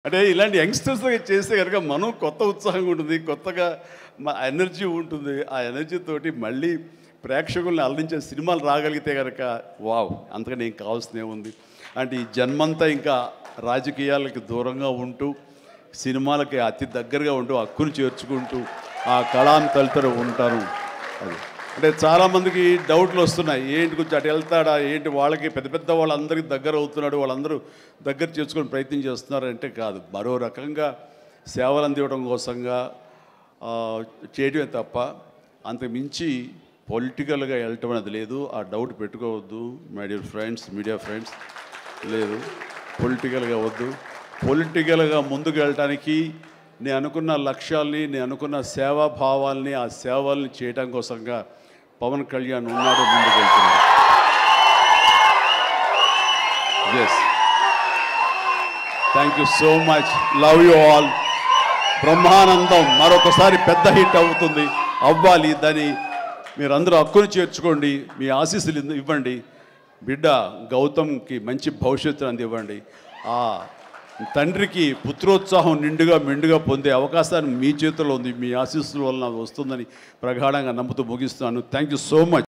అంటే ఇలాంటి యంగ్స్టర్స్ చేస్తే కనుక మనం కొత్త ఉత్సాహంగా ఉంటుంది, కొత్తగా ఎనర్జీ ఉంటుంది. ఆ ఎనర్జీ తోటి మళ్ళీ ప్రేక్షకుల్ని అలరించే సినిమాలు రాగలిగితే కనుక వావ్, అంతకని ఏం కావాల్సిన ఏముంది. అంటే ఈ జన్మంతా ఇంకా రాజకీయాలకి దూరంగా ఉంటూ, సినిమాలకి అతి దగ్గరగా ఉంటూ, హక్కును చేర్చుకుంటూ ఆ కళాం తలుతూ ఉంటారు. అది అంటే చాలామందికి డౌట్లు వస్తున్నాయి, ఏంటి కొంచెం అటు వెళ్తాడా ఏంటి, వాళ్ళకి పెద్ద పెద్ద వాళ్ళందరికీ దగ్గర అవుతున్నాడు, వాళ్ళందరూ దగ్గర చేసుకొని ప్రయత్నం చేస్తున్నారు అంటే కాదు, మరో రకంగా సేవలు అందివ్వడం కోసంగా చేయడమే తప్ప అంతకు మించి పొలిటికల్గా వెళ్ళటం అనేది లేదు. ఆ డౌట్ పెట్టుకోవద్దు my dear friends, media friends. లేదు, పొలిటికల్గా వద్దు. పొలిటికల్గా ముందుకు వెళ్ళటానికి నేను అనుకున్న లక్ష్యాల్ని, నేను అనుకున్న సేవాభావాల్ని, ఆ సేవల్ని చేయడం కోసంగా పవన్ కళ్యాణ్ ఉన్నాడు, ముందుకు వెళ్తున్నాడు. Yes, thank you so much, love you all. Brahmanandam మరొకసారి పెద్ద హిట్ అవుతుంది, అవ్వాలి. దాన్ని మీరందరూ హక్కును చేర్చుకోండి, మీ ఆశీస్సులు ఇవ్వండి. బిడ్డ గౌతమ్కి మంచి భవిష్యత్తు అందివ్వండి. ఆ తండ్రికి పుత్రోత్సాహం నిండుగా మెండుగా పొందే అవకాశాన్ని మీ చేతుల్లో ఉంది, మీ ఆశీస్సుల వలన వస్తుందని ప్రగాఢంగా నమ్ముతూ ముగిస్తున్నాను. Thank you so much.